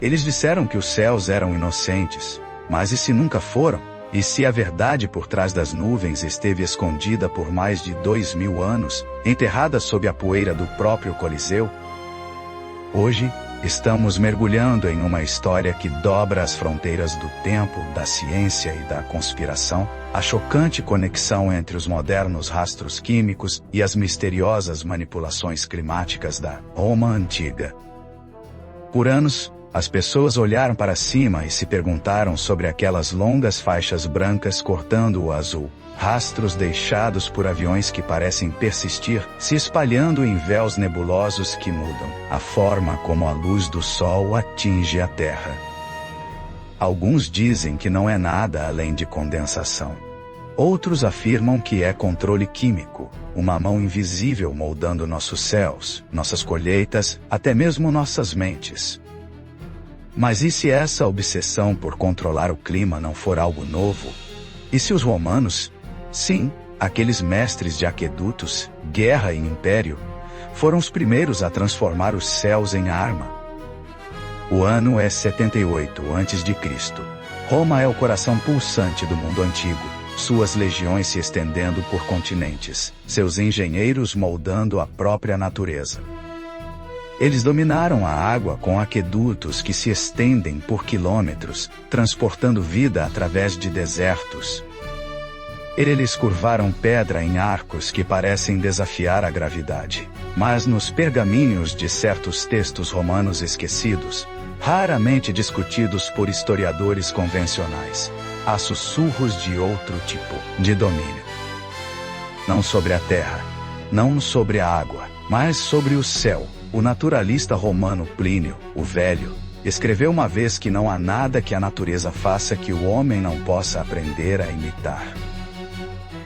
Eles disseram que os céus eram inocentes, mas e se nunca foram? E se a verdade por trás das nuvens esteve escondida por mais de 2000 anos, enterrada sob a poeira do próprio Coliseu? Hoje, estamos mergulhando em uma história que dobra as fronteiras do tempo, da ciência e da conspiração, a chocante conexão entre os modernos rastros químicos e as misteriosas manipulações climáticas da Roma Antiga. Por anos, as pessoas olharam para cima e se perguntaram sobre aquelas longas faixas brancas cortando o azul, rastros deixados por aviões que parecem persistir, se espalhando em véus nebulosos que mudam a forma como a luz do sol atinge a Terra. Alguns dizem que não é nada além de condensação. Outros afirmam que é controle químico, uma mão invisível moldando nossos céus, nossas colheitas, até mesmo nossas mentes. Mas e se essa obsessão por controlar o clima não for algo novo? E se os romanos, sim, aqueles mestres de aquedutos, guerra e império, foram os primeiros a transformar os céus em arma? O ano é 78 a.C. Roma é o coração pulsante do mundo antigo, suas legiões se estendendo por continentes, seus engenheiros moldando a própria natureza. Eles dominaram a água com aquedutos que se estendem por quilômetros, transportando vida através de desertos. Eles curvaram pedra em arcos que parecem desafiar a gravidade. Mas nos pergaminhos de certos textos romanos esquecidos, raramente discutidos por historiadores convencionais, há sussurros de outro tipo de domínio. Não sobre a terra, não sobre a água, mas sobre o céu. O naturalista romano Plínio, o Velho, escreveu uma vez que não há nada que a natureza faça que o homem não possa aprender a imitar.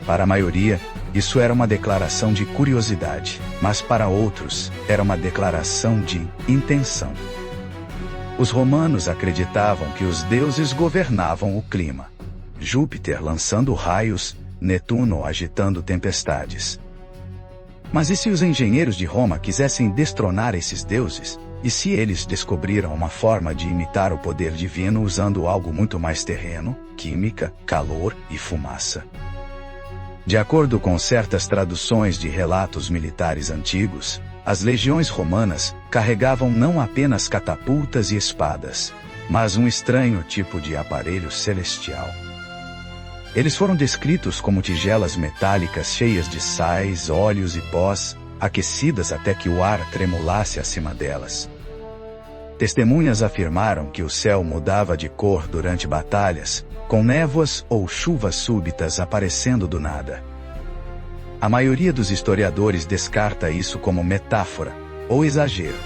Para a maioria, isso era uma declaração de curiosidade, mas para outros, era uma declaração de intenção. Os romanos acreditavam que os deuses governavam o clima. Júpiter lançando raios, Netuno agitando tempestades. Mas e se os engenheiros de Roma quisessem destronar esses deuses? E se eles descobriram uma forma de imitar o poder divino usando algo muito mais terreno, química, calor e fumaça? De acordo com certas traduções de relatos militares antigos, as legiões romanas carregavam não apenas catapultas e espadas, mas um estranho tipo de aparelho celestial. Eles foram descritos como tigelas metálicas cheias de sais, óleos e pós, aquecidas até que o ar tremulasse acima delas. Testemunhas afirmaram que o céu mudava de cor durante batalhas, com névoas ou chuvas súbitas aparecendo do nada. A maioria dos historiadores descarta isso como metáfora ou exagero,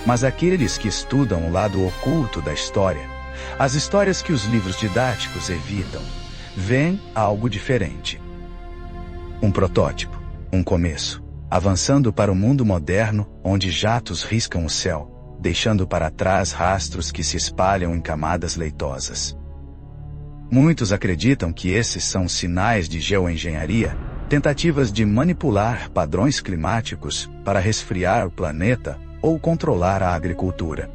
mas aqueles que estudam o lado oculto da história, as histórias que os livros didáticos evitam, veem algo diferente. Um protótipo, um começo, avançando para o mundo moderno, onde jatos riscam o céu, deixando para trás rastros que se espalham em camadas leitosas. Muitos acreditam que esses são sinais de geoengenharia, tentativas de manipular padrões climáticos para resfriar o planeta ou controlar a agricultura.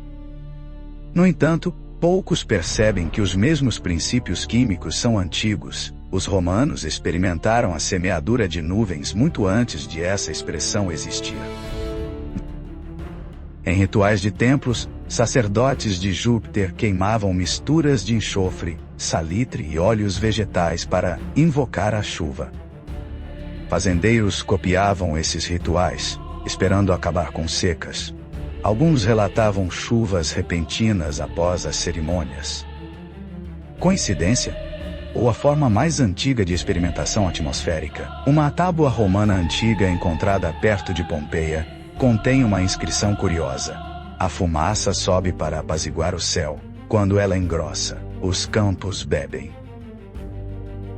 No entanto, poucos percebem que os mesmos princípios químicos são antigos. Os romanos experimentaram a semeadura de nuvens muito antes de essa expressão existir. Em rituais de templos, sacerdotes de Júpiter queimavam misturas de enxofre, salitre e óleos vegetais para invocar a chuva. Fazendeiros copiavam esses rituais, esperando acabar com secas. Alguns relatavam chuvas repentinas após as cerimônias. Coincidência? Ou a forma mais antiga de experimentação atmosférica? Uma tábua romana antiga encontrada perto de Pompeia contém uma inscrição curiosa. A fumaça sobe para apaziguar o céu. Quando ela engrossa, os campos bebem.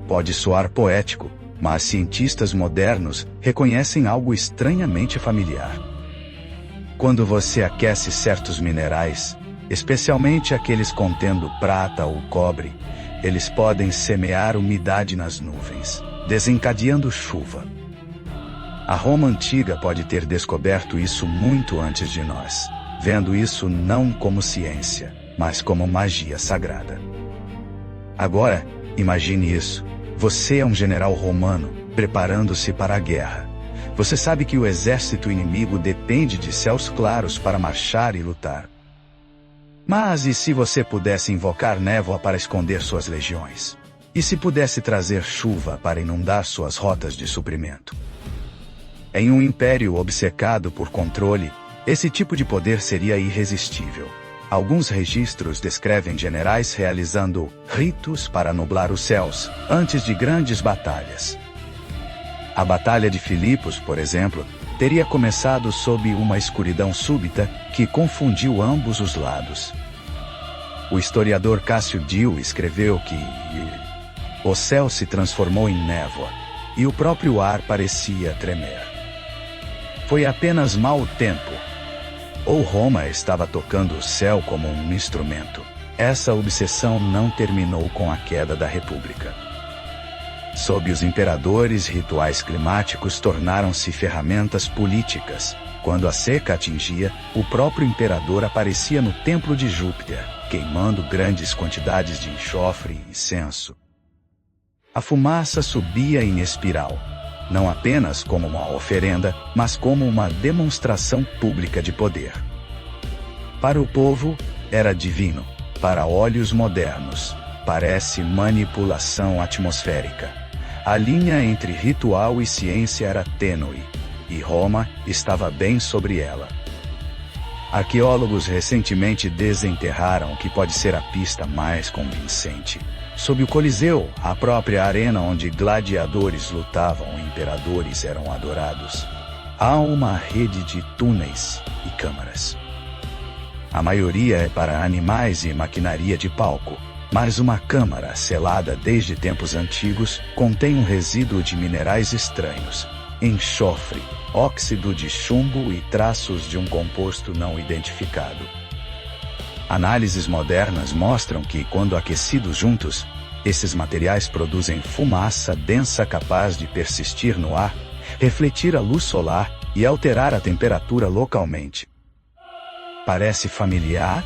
Pode soar poético, mas cientistas modernos reconhecem algo estranhamente familiar. Quando você aquece certos minerais, especialmente aqueles contendo prata ou cobre, eles podem semear umidade nas nuvens, desencadeando chuva. A Roma antiga pode ter descoberto isso muito antes de nós, vendo isso não como ciência, mas como magia sagrada. Agora, imagine isso. Você é um general romano, preparando-se para a guerra. Você sabe que o exército inimigo depende de céus claros para marchar e lutar. Mas e se você pudesse invocar névoa para esconder suas legiões? E se pudesse trazer chuva para inundar suas rotas de suprimento? Em um império obcecado por controle, esse tipo de poder seria irresistível. Alguns registros descrevem generais realizando ritos para nublar os céus, antes de grandes batalhas. A Batalha de Filipos, por exemplo, teria começado sob uma escuridão súbita que confundiu ambos os lados. O historiador Cássio Dio escreveu que o céu se transformou em névoa, e o próprio ar parecia tremer. Foi apenas mau tempo. Ou Roma estava tocando o céu como um instrumento. Essa obsessão não terminou com a queda da República. Sob os imperadores, rituais climáticos tornaram-se ferramentas políticas. Quando a seca atingia, o próprio imperador aparecia no templo de Júpiter, queimando grandes quantidades de enxofre e incenso. A fumaça subia em espiral, não apenas como uma oferenda, mas como uma demonstração pública de poder. Para o povo, era divino. Para olhos modernos, parece manipulação atmosférica. A linha entre ritual e ciência era tênue, e Roma estava bem sobre ela. Arqueólogos recentemente desenterraram o que pode ser a pista mais convincente. Sob o Coliseu, a própria arena onde gladiadores lutavam e imperadores eram adorados, há uma rede de túneis e câmaras. A maioria é para animais e maquinaria de palco, mas uma câmara selada desde tempos antigos contém um resíduo de minerais estranhos, enxofre, óxido de chumbo e traços de um composto não identificado. Análises modernas mostram que, quando aquecidos juntos, esses materiais produzem fumaça densa capaz de persistir no ar, refletir a luz solar e alterar a temperatura localmente. Parece familiar?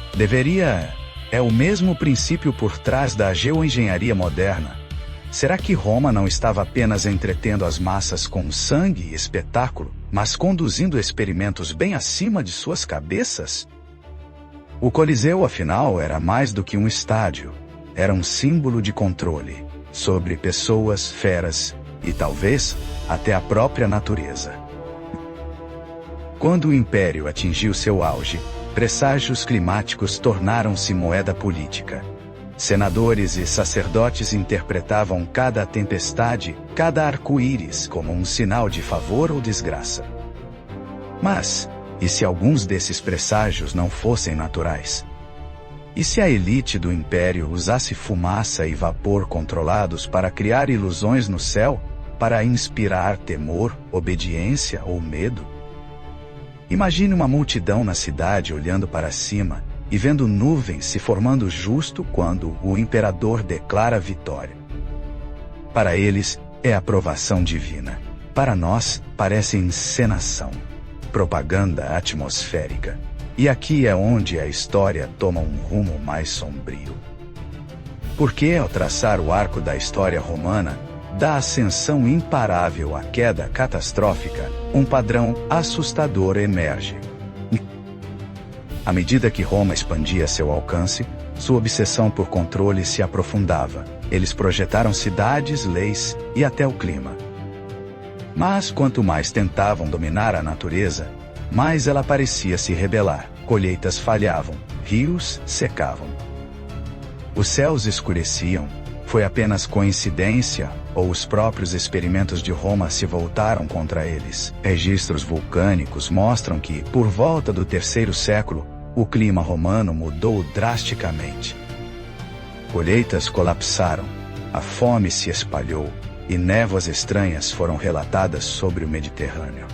É o mesmo princípio por trás da geoengenharia moderna. Será que Roma não estava apenas entretendo as massas com sangue e espetáculo, mas conduzindo experimentos bem acima de suas cabeças? O Coliseu, afinal, era mais do que um estádio. Era um símbolo de controle sobre pessoas, feras e, talvez, até a própria natureza. Quando o Império atingiu seu auge, presságios climáticos tornaram-se moeda política. Senadores e sacerdotes interpretavam cada tempestade, cada arco-íris como um sinal de favor ou desgraça. Mas, e se alguns desses presságios não fossem naturais? E se a elite do império usasse fumaça e vapor controlados para criar ilusões no céu, para inspirar temor, obediência ou medo? Imagine uma multidão na cidade olhando para cima e vendo nuvens se formando justo quando o imperador declara vitória. Para eles, é aprovação divina. Para nós, parece encenação. Propaganda atmosférica. E aqui é onde a história toma um rumo mais sombrio. Porque ao traçar o arco da história romana, da ascensão imparável à queda catastrófica, um padrão assustador emerge. À medida que Roma expandia seu alcance, sua obsessão por controle se aprofundava. Eles projetaram cidades, leis e até o clima. Mas quanto mais tentavam dominar a natureza, mais ela parecia se rebelar. Colheitas falhavam, rios secavam. Os céus escureciam. Foi apenas coincidência, ou os próprios experimentos de Roma se voltaram contra eles? Registros vulcânicos mostram que, por volta do terceiro século, o clima romano mudou drasticamente. Colheitas colapsaram, a fome se espalhou, e névoas estranhas foram relatadas sobre o Mediterrâneo.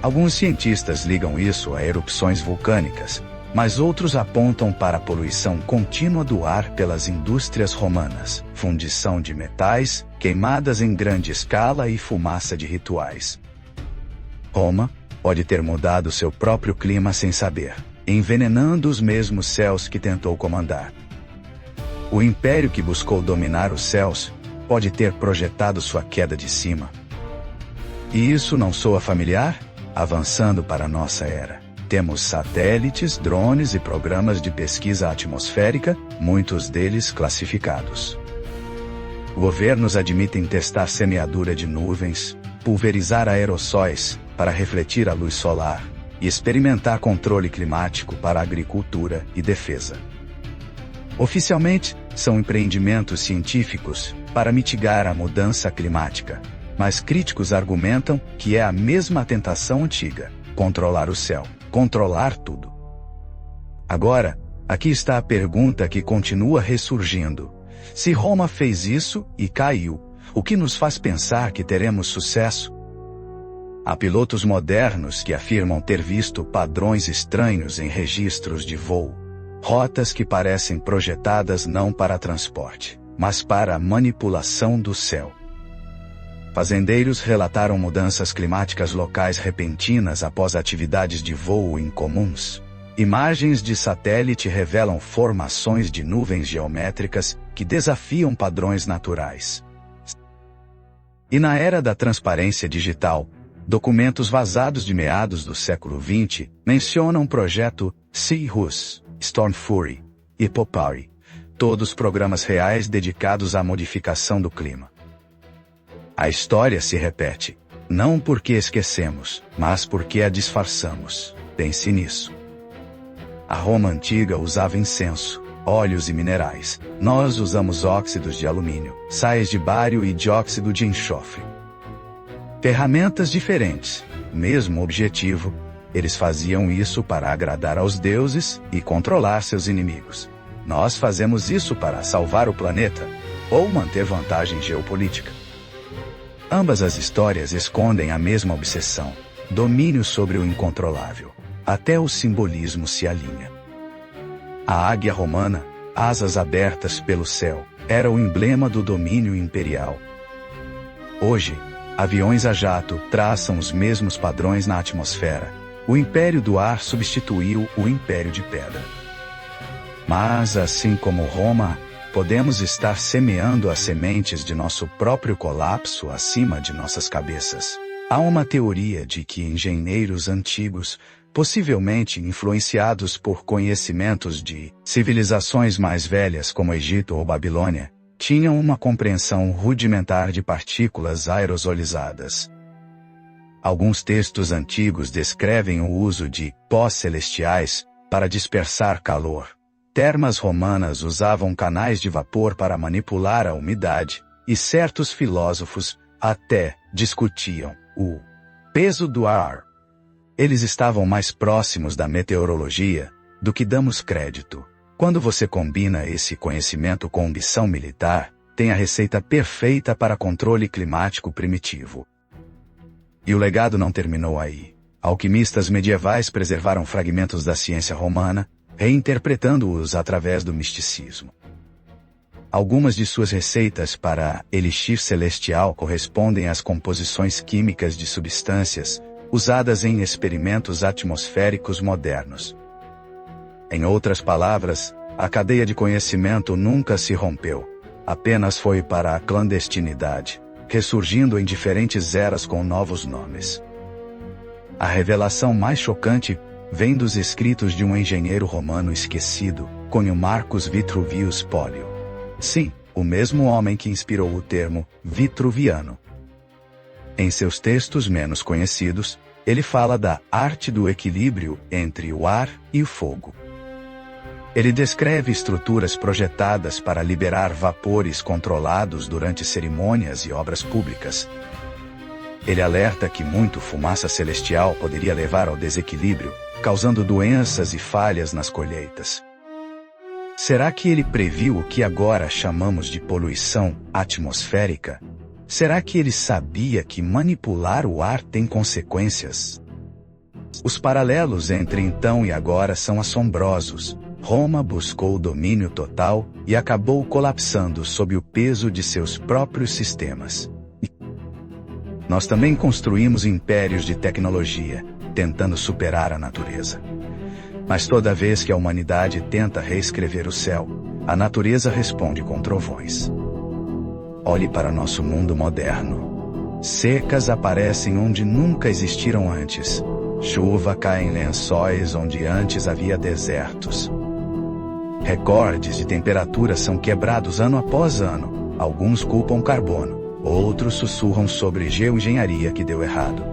Alguns cientistas ligam isso a erupções vulcânicas, mas outros apontam para a poluição contínua do ar pelas indústrias romanas, fundição de metais, queimadas em grande escala e fumaça de rituais. Roma pode ter mudado seu próprio clima sem saber. envenenando os mesmos céus que tentou comandar. O império que buscou dominar os céus pode ter projetado sua queda de cima. E isso não soa familiar? Avançando para nossa era, temos satélites, drones e programas de pesquisa atmosférica, muitos deles classificados. Governos admitem testar semeadura de nuvens, pulverizar aerossóis para refletir a luz solar e experimentar controle climático para agricultura e defesa. Oficialmente, são empreendimentos científicos para mitigar a mudança climática, mas críticos argumentam que é a mesma tentação antiga: controlar o céu, controlar tudo. Agora, aqui está a pergunta que continua ressurgindo. Se Roma fez isso e caiu, o que nos faz pensar que teremos sucesso? Há pilotos modernos que afirmam ter visto padrões estranhos em registros de voo, rotas que parecem projetadas não para transporte, mas para a manipulação do céu. Fazendeiros relataram mudanças climáticas locais repentinas após atividades de voo incomuns. Imagens de satélite revelam formações de nuvens geométricas que desafiam padrões naturais. E na era da transparência digital, documentos vazados de meados do século XX mencionam o projeto Cirrus, Storm Fury e Popari, todos programas reais dedicados à modificação do clima. A história se repete, não porque esquecemos, mas porque a disfarçamos. Pense nisso. A Roma antiga usava incenso, óleos e minerais. Nós usamos óxidos de alumínio, sais de bário e dióxido de enxofre. Ferramentas diferentes, mesmo objetivo, eles faziam isso para agradar aos deuses e controlar seus inimigos. Nós fazemos isso para salvar o planeta, ou manter vantagem geopolítica. Ambas as histórias escondem a mesma obsessão: domínio sobre o incontrolável. Até o simbolismo se alinha. A águia romana, asas abertas pelo céu, era o emblema do domínio imperial. Hoje, aviões a jato traçam os mesmos padrões na atmosfera. O império do ar substituiu o império de pedra. Mas, assim como Roma, podemos estar semeando as sementes de nosso próprio colapso acima de nossas cabeças. Há uma teoria de que engenheiros antigos, possivelmente influenciados por conhecimentos de civilizações mais velhas como Egito ou Babilônia, tinham uma compreensão rudimentar de partículas aerosolizadas. Alguns textos antigos descrevem o uso de pós celestiais para dispersar calor. Termas romanas usavam canais de vapor para manipular a umidade, e certos filósofos até discutiam o peso do ar. Eles estavam mais próximos da meteorologia do que damos crédito. Quando você combina esse conhecimento com ambição militar, tem a receita perfeita para controle climático primitivo. E o legado não terminou aí. Alquimistas medievais preservaram fragmentos da ciência romana, reinterpretando-os através do misticismo. Algumas de suas receitas para elixir celestial correspondem às composições químicas de substâncias usadas em experimentos atmosféricos modernos. Em outras palavras, a cadeia de conhecimento nunca se rompeu, apenas foi para a clandestinidade, ressurgindo em diferentes eras com novos nomes. A revelação mais chocante vem dos escritos de um engenheiro romano esquecido, Cunho Marcus Vitruvius Pollio. Sim, o mesmo homem que inspirou o termo vitruviano. Em seus textos menos conhecidos, ele fala da arte do equilíbrio entre o ar e o fogo. Ele descreve estruturas projetadas para liberar vapores controlados durante cerimônias e obras públicas. Ele alerta que muito fumaça celestial poderia levar ao desequilíbrio, causando doenças e falhas nas colheitas. Será que ele previu o que agora chamamos de poluição atmosférica? Será que ele sabia que manipular o ar tem consequências? Os paralelos entre então e agora são assombrosos. Roma buscou o domínio total e acabou colapsando sob o peso de seus próprios sistemas. Nós também construímos impérios de tecnologia, tentando superar a natureza. Mas toda vez que a humanidade tenta reescrever o céu, a natureza responde com trovões. Olhe para nosso mundo moderno. Secas aparecem onde nunca existiram antes. Chuva cai em lençóis onde antes havia desertos. Recordes de temperatura são quebrados ano após ano. Alguns culpam carbono, outros sussurram sobre geoengenharia que deu errado.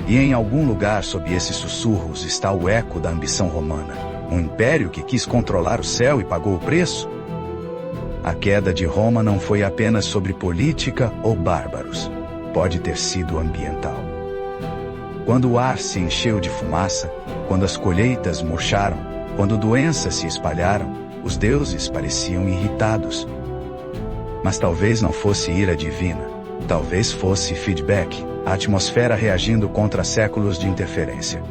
E em algum lugar sob esses sussurros está o eco da ambição romana, um império que quis controlar o céu e pagou o preço. A queda de Roma não foi apenas sobre política ou bárbaros, pode ter sido ambiental. Quando o ar se encheu de fumaça, quando as colheitas murcharam, quando doenças se espalharam, os deuses pareciam irritados. Mas talvez não fosse ira divina, talvez fosse feedback, a atmosfera reagindo contra séculos de interferência.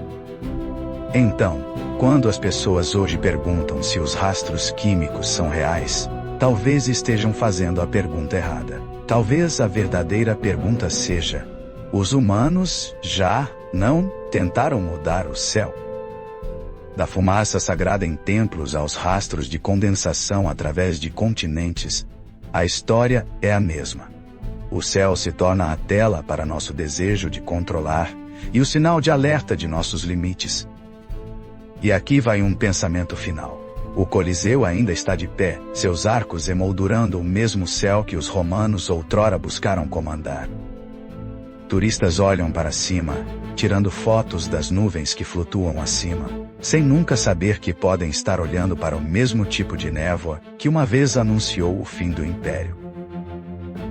Então, quando as pessoas hoje perguntam se os rastros químicos são reais, talvez estejam fazendo a pergunta errada. Talvez a verdadeira pergunta seja: os humanos já não tentaram mudar o céu? Da fumaça sagrada em templos aos rastros de condensação através de continentes, a história é a mesma. O céu se torna a tela para nosso desejo de controlar e o sinal de alerta de nossos limites. E aqui vai um pensamento final. O Coliseu ainda está de pé, seus arcos emoldurando o mesmo céu que os romanos outrora buscaram comandar. Turistas olham para cima, tirando fotos das nuvens que flutuam acima, sem nunca saber que podem estar olhando para o mesmo tipo de névoa que uma vez anunciou o fim do Império.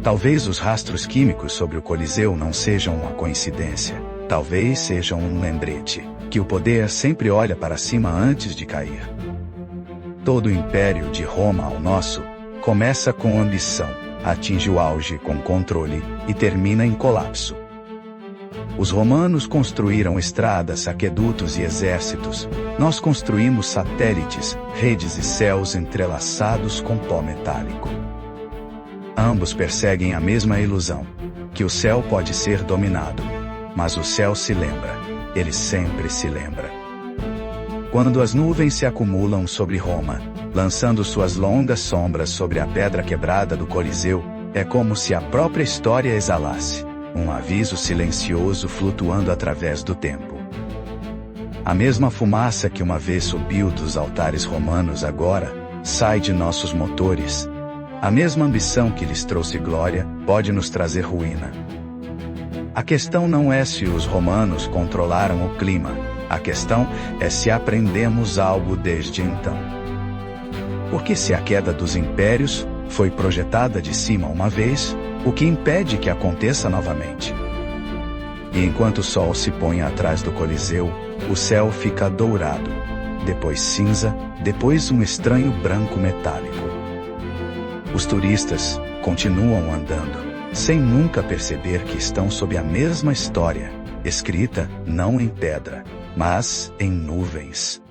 Talvez os rastros químicos sobre o Coliseu não sejam uma coincidência. Talvez sejam um lembrete, que o poder sempre olha para cima antes de cair. Todo o Império de Roma ao nosso, começa com ambição, atinge o auge com controle e termina em colapso. Os romanos construíram estradas, aquedutos e exércitos. Nós construímos satélites, redes e céus entrelaçados com pó metálico. Ambos perseguem a mesma ilusão, que o céu pode ser dominado. Mas o céu se lembra, ele sempre se lembra. Quando as nuvens se acumulam sobre Roma, lançando suas longas sombras sobre a pedra quebrada do Coliseu, é como se a própria história exalasse, um aviso silencioso flutuando através do tempo. A mesma fumaça que uma vez subiu dos altares romanos agora, sai de nossos motores. A mesma ambição que lhes trouxe glória, pode nos trazer ruína. A questão não é se os romanos controlaram o clima, a questão é se aprendemos algo desde então. Porque se a queda dos impérios foi projetada de cima uma vez, o que impede que aconteça novamente? E enquanto o sol se põe atrás do Coliseu, o céu fica dourado, depois cinza, depois um estranho branco metálico. Os turistas continuam andando, sem nunca perceber que estão sob a mesma história, escrita não em pedra, mas em nuvens.